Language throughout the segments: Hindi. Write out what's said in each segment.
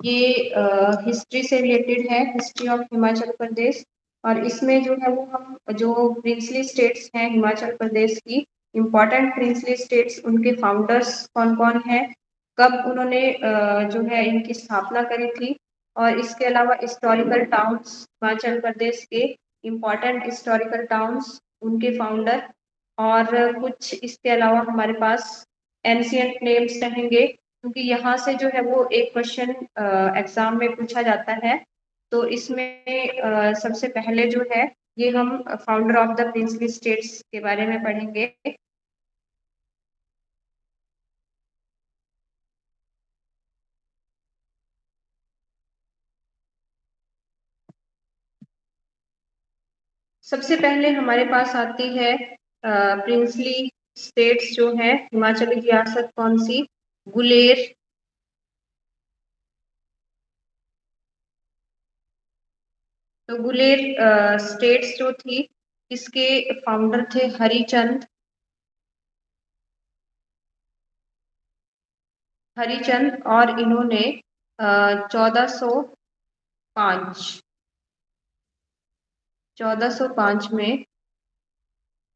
ये हिस्ट्री से रिलेटेड है, हिस्ट्री ऑफ हिमाचल प्रदेश। और इसमें जो है वो हम जो प्रिंसली स्टेट्स हैं हिमाचल प्रदेश की, इम्पोर्टेंट प्रिंसली स्टेट्स, उनके फाउंडर्स कौन कौन हैं, कब उन्होंने जो है इनकी स्थापना करी थी, और इसके अलावा हिस्टोरिकल टाउन्स हिमाचल प्रदेश के, इम्पोर्टेंट हिस्टोरिकल टाउन्स, उनके फाउंडर, और कुछ इसके अलावा हमारे पास एंशियंट नेम्स रहेंगे, क्योंकि यहाँ से जो है वो एक क्वेश्चन एग्जाम में पूछा जाता है। तो इसमें सबसे पहले जो है ये हम founder of the princely states के बारे में पढ़ेंगे। सबसे पहले हमारे पास आती है प्रिंसली स्टेट्स जो है हिमाचली रियासत कौन सी, गुलेर। तो गुलेर स्टेट्स जो थी, इसके फाउंडर थे हरिचंद। हरिचंद, और इन्होंने 1405 में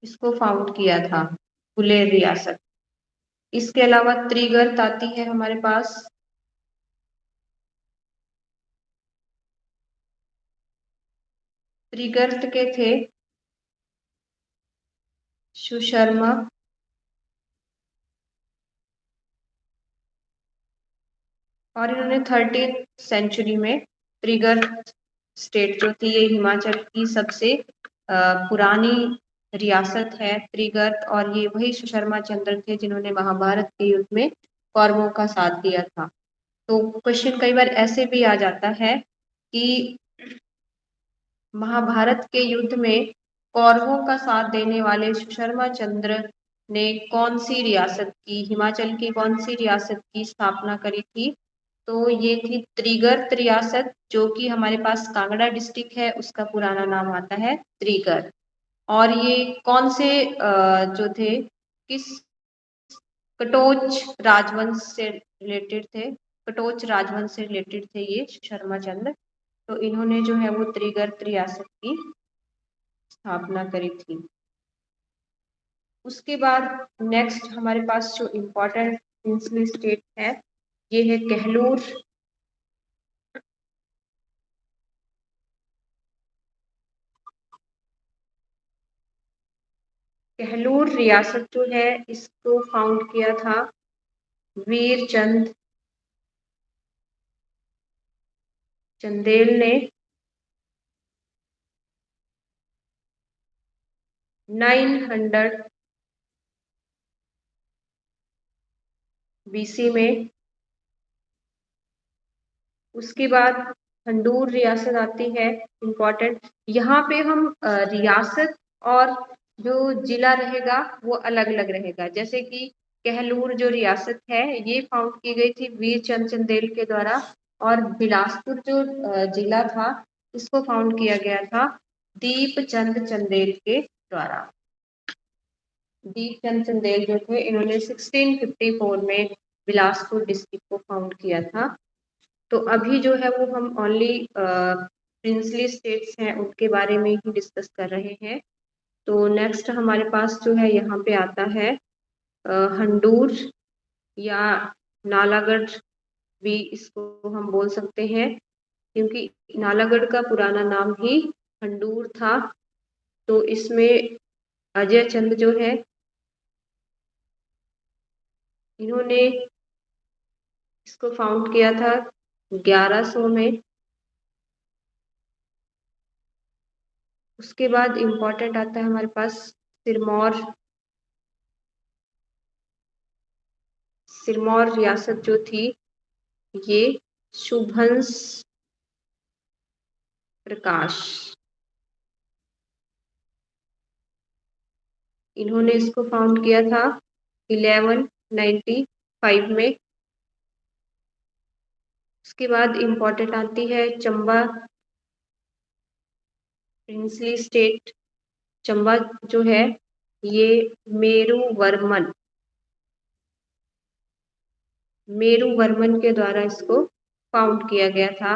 इसको फाउंड किया था, गुलेर रियासत। इसके अलावा त्रिगर्त आती है हमारे पास। त्रिगर्त के थे सुशर्मा, और इन्होंने 13th सेंचुरी में त्रिगर्त स्टेट जो थी, ये हिमाचल की सबसे पुरानी रियासत है त्रिगर्त, और ये वही सुशर्मा चंद्र थे जिन्होंने महाभारत के युद्ध में कौरवों का साथ दिया था। तो क्वेश्चन कई बार ऐसे भी आ जाता है कि महाभारत के युद्ध में कौरवों का साथ देने वाले सुशर्मा चंद्र ने कौन सी रियासत की, हिमाचल की कौन सी रियासत की स्थापना करी थी? तो ये थी त्रिगर्त रियासत, जो कि हमारे पास कांगड़ा डिस्ट्रिक्ट है, उसका पुराना नाम आता है त्रिगर्त। और ये कौन से जो थे, किस कटोच राजवंश से रिलेटेड थे, कटोच राजवंश से रिलेटेड थे ये शर्मा चंद्र। तो इन्होंने जो है वो त्रिगर्त रियासत की स्थापना करी थी। उसके बाद नेक्स्ट हमारे पास जो इम्पोर्टेंट प्रिंसली स्टेट है, ये है कहलूर। कहलूर रियासत जो है इसको फाउंड किया था वीर चंद चंदेल ने 900 BC में। उसके बाद खंडूर रियासत आती है, इम्पोर्टेंट। यहाँ पे हम रियासत और जो जिला रहेगा वो अलग अलग रहेगा। जैसे कि कहलूर जो रियासत है ये फाउंड की गई थी वीर चंद चंदेल के द्वारा, और बिलासपुर जो जिला था इसको फाउंड किया गया था दीप चंद चंदेल के द्वारा। दीप चंद चंदेल जो थे इन्होंने 1654 में बिलासपुर डिस्ट्रिक्ट को फाउंड किया था। तो अभी जो है वो हम ओनली प्रिंसली स्टेट्स हैं उनके बारे में ही डिस्कस कर रहे हैं। तो नेक्स्ट हमारे पास जो है यहाँ पे आता है हंडूर या नालागढ़ भी इसको हम बोल सकते हैं, क्योंकि नालागढ़ का पुराना नाम ही हंडूर था। तो इसमें अजय चंद जो है इन्होंने इसको फाउंड किया था 1100 में। उसके बाद इम्पोर्टेंट आता है हमारे पास सिरमौर। सिरमौर रियासत जो थी ये शुभंस प्रकाश, इन्होंने इसको फाउंड किया था 1195 में। उसके बाद इम्पोर्टेंट आती है चंबा प्रिंसली स्टेट। चंबा जो है ये मेरू वर्मन के द्वारा इसको फाउंड किया गया था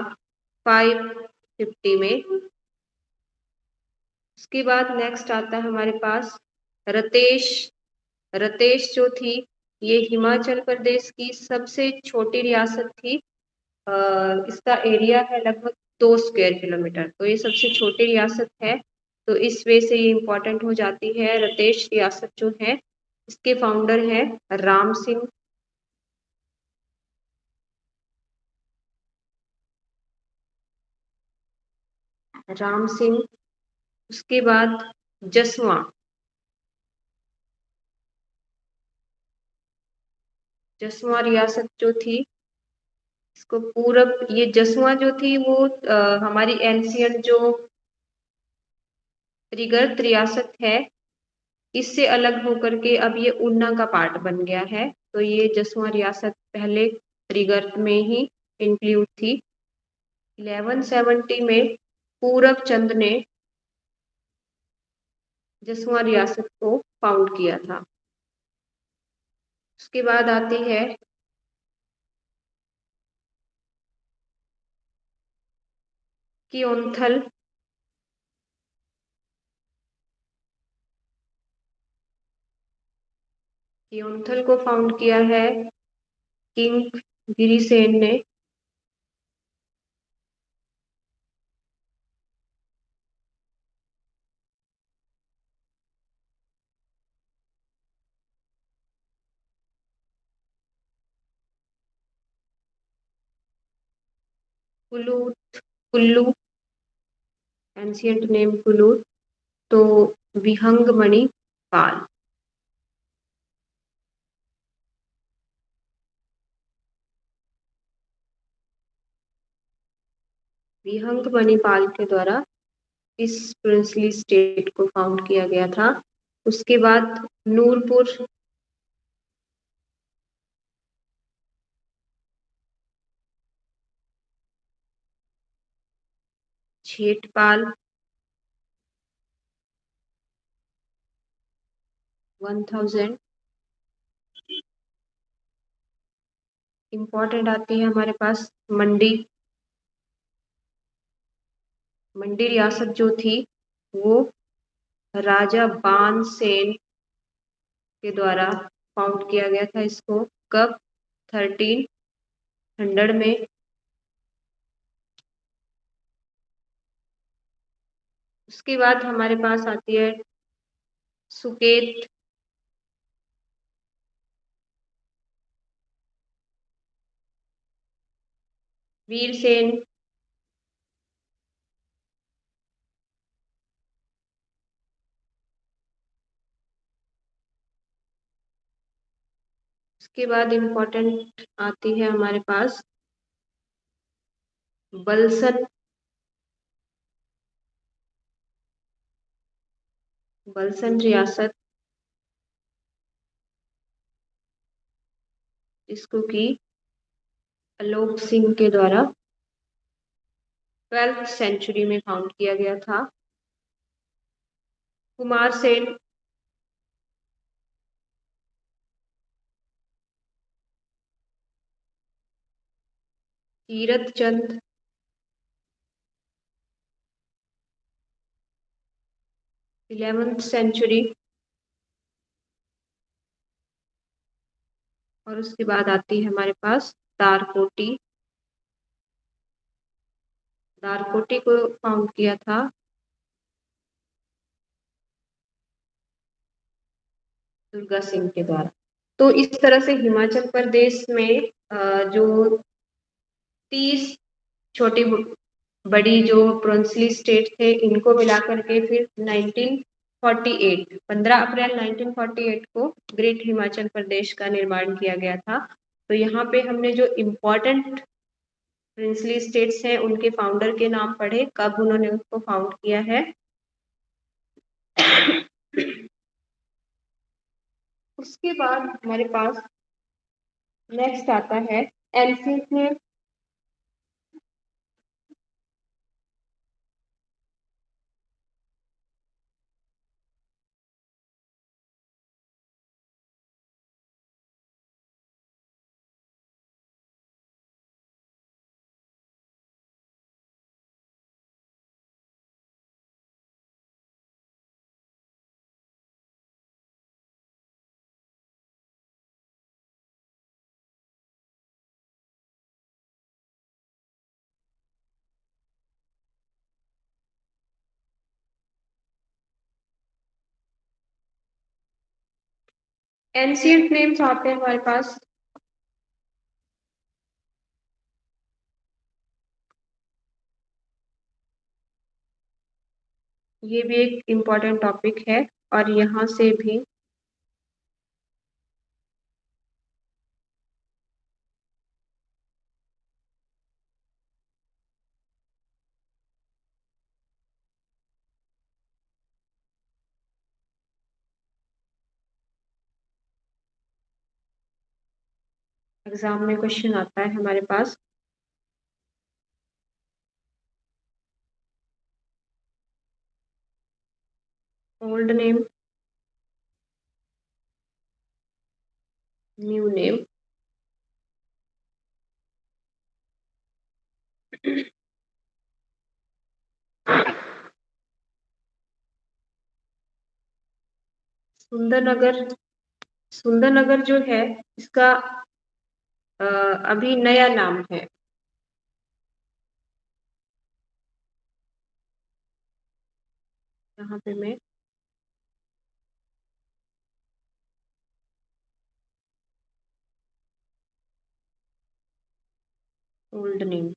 550 में। उसके बाद नेक्स्ट आता है हमारे पास रतेश। रतेश जो थी ये हिमाचल प्रदेश की सबसे छोटी रियासत थी। इसका एरिया है लगभग 2 स्क्वायर किलोमीटर, तो ये सबसे छोटी रियासत है, तो इस वे से ये इम्पोर्टेंट हो जाती है। रतेश रियासत जो है इसके फाउंडर है राम सिंह। राम सिंह। उसके बाद जसवा। जसवा रियासत जो थी इसको पूरब, ये जसवा जो थी वो हमारी एंशियंट जो त्रिगर्त रियासत है इससे अलग होकर के अब ये उन्ना का पार्ट बन गया है। तो ये जसवा रियासत पहले त्रिगर्त में ही इंक्लूड थी। 1170 में पूरब चंद ने जसवा रियासत को फाउंड किया था। उसके बाद आती है कियोंथल। कियोंथल को फाउंड किया है किंग गिरिसेन ने। कुल्लू। Kullu, ancient name Kullu. तो विहंगमणि पाल। विहंगमणि पाल के द्वारा इस प्रिंसली स्टेट को फाउंड किया गया था। उसके बाद नूरपुर। छेटपाल 1000। इंपॉर्टेंट आती है हमारे पास मंडी। मंडी रियासत जो थी वो राजा बाणसेन के द्वारा फाउंड किया गया था। इसको कब? 1300 में। उसके बाद हमारे पास आती है सुकेत। वीरसेन। उसके बाद इम्पोर्टेंट आती है हमारे पास बलसन। बलसन रियासत इसको की आलोक सिंह के द्वारा 12वीं सेंचुरी में फाउंड किया गया था। कुमार सेन। कीरत चंद। 11वीं सेंचुरी। और उसके बाद आती है हमारे पास दारकोटी। दारकोटी को फाउंड किया था दुर्गा सिंह के द्वारा। तो इस तरह से हिमाचल प्रदेश में जो 30 छोटी बड़ी जो प्रोविंशियल स्टेट थे इनको मिलाकर के फिर 1948 15 अप्रैल 1948 को ग्रेट हिमाचल प्रदेश का निर्माण किया गया था। तो यहाँ पे हमने जो इम्पोर्टेंट प्रिंसली स्टेट्स हैं उनके फाउंडर के नाम पढ़े, कब उन्होंने उसको फाउंड किया है। उसके बाद हमारे पास नेक्स्ट आता है एल्फिन। एंशियंट नेम्स आते हैं हमारे पास। ये भी एक इम्पोर्टेंट टॉपिक है और यहाँ से भी एग्जाम में क्वेश्चन आता है हमारे पास। Old name, new name, Sundarnagar. Sundarnagar जो है इसका अभी नया नाम है। यहाँ पे मैं ओल्ड नेम,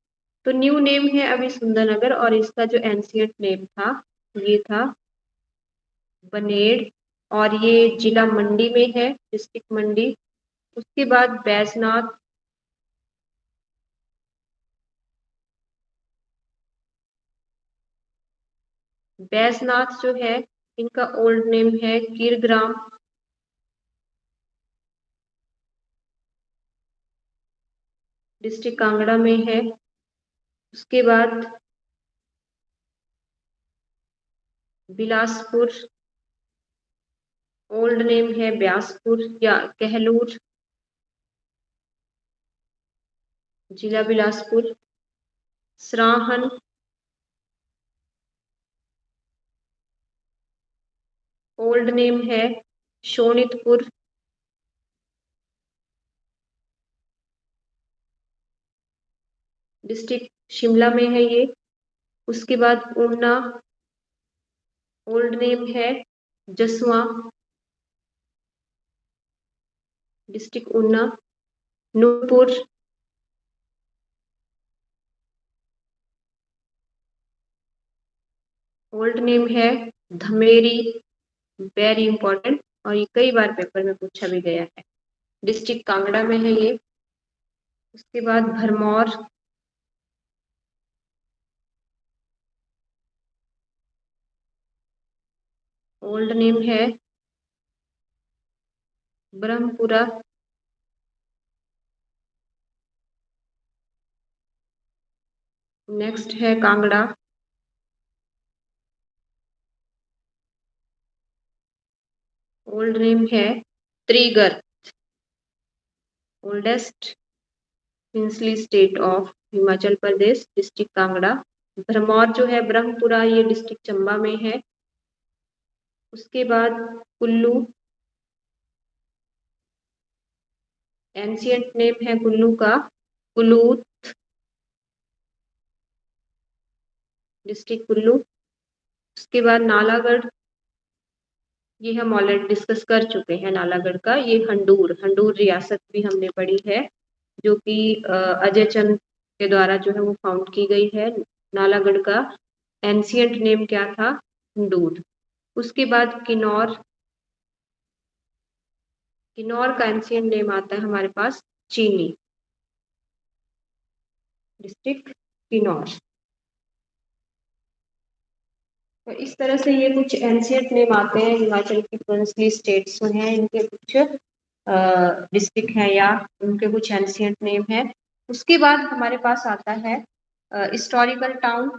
तो न्यू नेम है अभी सुंदरनगर, और इसका जो एंशियंट नेम था ये था बनेड़, और ये जिला मंडी में है, डिस्ट्रिक्ट मंडी। उसके बाद बैजनाथ, बैजनाथ जो है इनका ओल्ड नेम है कीरग्राम, डिस्ट्रिक्ट कांगड़ा में है। उसके बाद बिलासपुर, ओल्ड नेम है ब्यासपुर या कहलूर, जिला बिलासपुर। सराहन, ओल्ड नेम है शोणितपुर, डिस्ट्रिक्ट शिमला में है ये। उसके बाद ऊना, ओल्ड नेम है Jasua, district Una. Nurpur, old name है धमेरी, वेरी इंपॉर्टेंट, और ये कई बार पेपर में पूछा भी गया है, डिस्ट्रिक्ट कांगड़ा में है ये। उसके बाद भरमौर, ओल्ड नेम है ब्रह्मपुरा। नेक्स्ट है कांगड़ा, ओल्ड नेम है Trigar, oldest princely state of Himachal Pradesh, district Kangra. Bharmour जो है ब्रह्मपुरा, ये डिस्ट्रिक्ट चंबा में है। उसके बाद कुल्लू, एंशियंट नेम है कुल्लू का कुलूत, डिस्ट्रिक्ट कुल्लू। उसके बाद नालागढ़, ये हम ऑलरेडी डिस्कस कर चुके हैं नालागढ़ का। ये हंडूर, हंडूर रियासत भी हमने पढ़ी है, जो कि अजय चंद के द्वारा जो है वो फाउंड की गई है। नालागढ़ का एंशियंट नेम क्या था? हंडूर। उसके बाद किन्नौर, किन्नौर का एंशियंट नेम आता है हमारे पास चीनी, डिस्ट्रिक्ट किन्नौर। तो इस तरह से ये कुछ एंशियंट नेम आते हैं हिमाचल की प्रिंसली स्टेट्स जो हैं, इनके कुछ डिस्ट्रिक्ट है या उनके कुछ एंशियंट नेम है। उसके बाद हमारे पास आता है हिस्टोरिकल टाउन,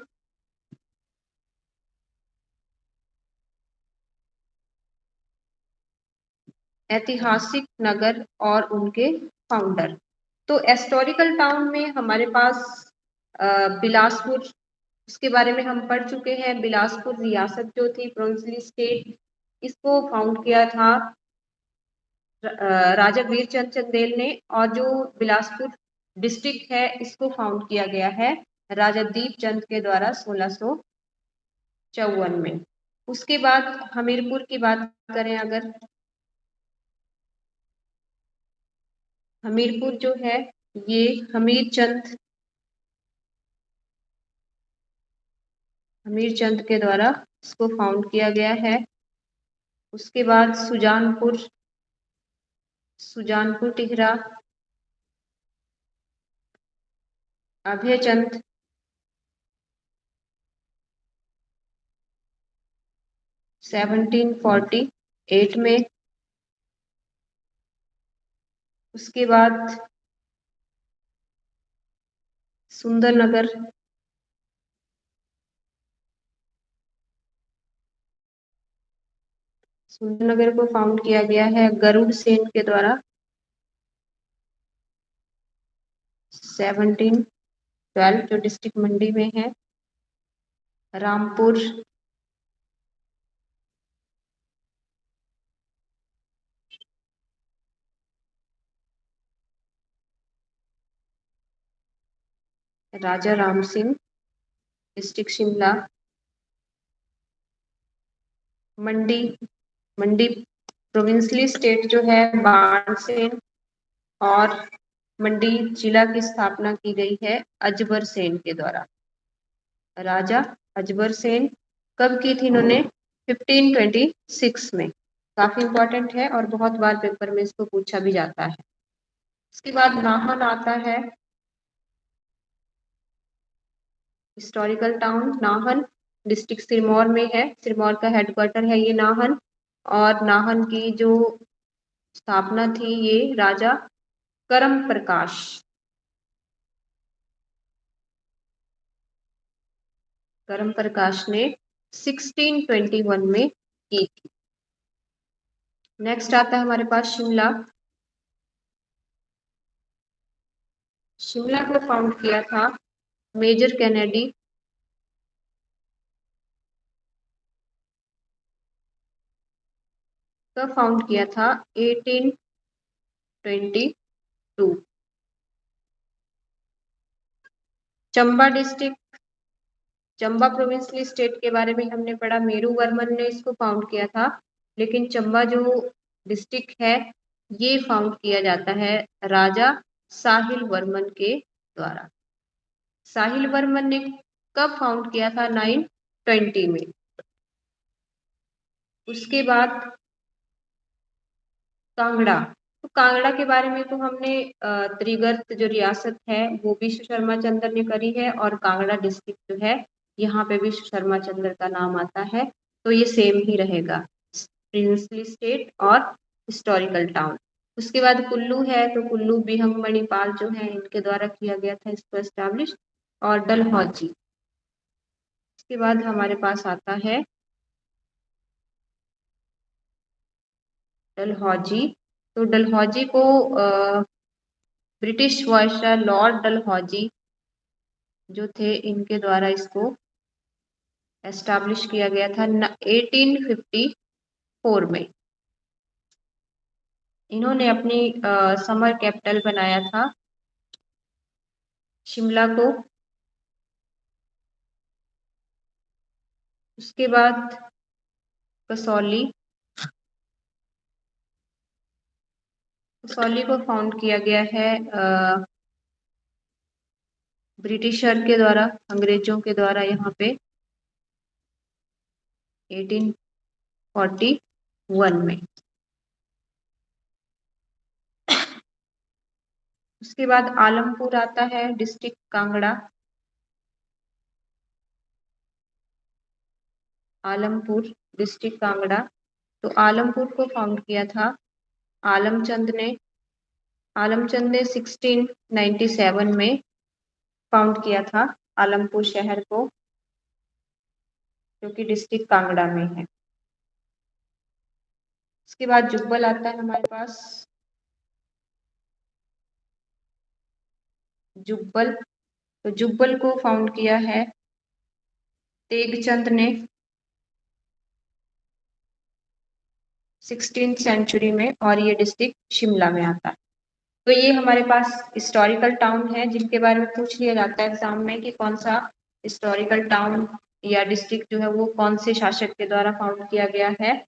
ऐतिहासिक नगर और उनके फाउंडर। तो हिस्टोरिकल टाउन में हमारे पास बिलासपुर, उसके बारे में हम पढ़ चुके हैं। बिलासपुर रियासत जो थी, प्रिंसली स्टेट, इसको फाउंड किया था राजा वीरचंद चंदेल ने, और जो बिलासपुर डिस्ट्रिक्ट है इसको फाउंड किया गया है राजा दीप चंद के द्वारा 1654 में। उसके बाद हमीरपुर की बात करें अगर, हमीरपुर जो है ये हमीर चंद के द्वारा इसको फाउंड किया गया है। उसके बाद सुजानपुर टिहरा अभय चंद 1748 में। उसके बाद सुंदरनगर को फाउंड किया गया है गरुड़ सेन के द्वारा 1712, जो डिस्ट्रिक्ट मंडी में है। रामपुर राजा राम सिंह डिस्ट्रिक्ट शिमला। मंडी प्रोविंशियली स्टेट जो है बाणसेन, और मंडी जिला की स्थापना की गई है अजबर सेन के द्वारा। राजा अजबर सेन कब की थी इन्होंने? 1526 में। काफी इंपॉर्टेंट है और बहुत बार पेपर में इसको पूछा भी जाता है। उसके बाद नाहन आता है, historical town Nahan district Sirmaur में है। सिरमौर का हेडक्वार्टर है ये नाहन, और नाहन की जो स्थापना थी ये राजा करम प्रकाश ने 1621 में की थी। नेक्स्ट आता है हमारे पास शिमला को फाउंड किया था मेजर कैनेडी। कब फाउंड किया था? 1822। चंबा प्रोविंशियल स्टेट के बारे में हमने पढ़ा, मेरू वर्मन ने इसको फाउंड किया था। लेकिन चंबा जो डिस्ट्रिक्ट है ये फाउंड किया जाता है राजा साहिल वर्मन के द्वारा। साहिल वर्मन ने कब फाउंड किया था? 920 में। उसके बाद कांगड़ा, तो कांगड़ा के बारे में तो हमने त्रिगर्त जो रियासत है वो विश्व शर्मा चंद्र ने करी है, और कांगड़ा डिस्ट्रिक्ट जो है यहाँ पे विश्व शर्मा चंद्र का नाम आता है, तो ये सेम ही रहेगा, प्रिंसली स्टेट और हिस्टोरिकल टाउन। उसके बाद कुल्लू है, तो कुल्लू बिहंग मणिपाल जो है इनके द्वारा किया गया था इसको एस्टैब्लिश, और डलहौजी। उसके बाद हमारे पास आता है डलहौजी। तो डलहौजी को ब्रिटिश वायसराय लॉर्ड डलहौजी जो थे इनके द्वारा इसको एस्टैब्लिश किया गया था 1854 में। इन्होंने अपनी समर कैपिटल बनाया था शिमला को। उसके बाद कसौली को फाउंड किया गया है ब्रिटिशर के द्वारा, अंग्रेजों के द्वारा यहाँ पे 1841 में। उसके बाद आलमपुर आता है डिस्ट्रिक्ट कांगड़ा। आलमपुर डिस्ट्रिक्ट कांगड़ा, तो आलमपुर को फाउंड किया था आलमचंद ने 1697 में फाउंड किया था आलमपुर शहर को, जो कि डिस्ट्रिक्ट कांगड़ा में है। उसके बाद जुब्बल आता है हमारे पास। जुब्बल, तो जुब्बल को फाउंड किया है तेगचंद ने 16th सेंचुरी में, और ये डिस्ट्रिक्ट शिमला में आता है। तो ये हमारे पास हिस्टोरिकल टाउन है जिनके बारे में पूछ लिया जाता है एग्जाम में कि कौन सा हिस्टोरिकल टाउन या डिस्ट्रिक्ट जो है वो कौन से शासक के द्वारा फाउंड किया गया है।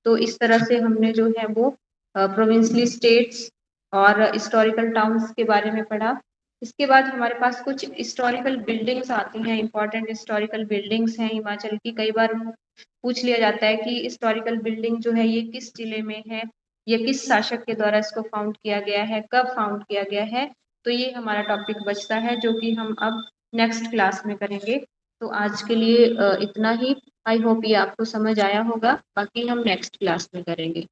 तो इस तरह से हमने जो है वो प्रोविंशियल स्टेट्स और हिस्टोरिकल टाउन्स के बारे में पढ़ा। इसके बाद हमारे पास कुछ हिस्टोरिकल बिल्डिंग्स आती हैं, इंपॉर्टेंट हिस्टोरिकल बिल्डिंग्स हैं हिमाचल की। कई बार पूछ लिया जाता है कि हिस्टोरिकल बिल्डिंग जो है ये किस जिले में है, या किस शासक के द्वारा इसको फाउंड किया गया है, कब फाउंड किया गया है। तो ये हमारा टॉपिक बचता है जो कि हम अब नेक्स्ट क्लास में करेंगे। तो आज के लिए इतना ही। आई होप ये आपको समझ आया होगा, बाकी हम नेक्स्ट क्लास में करेंगे।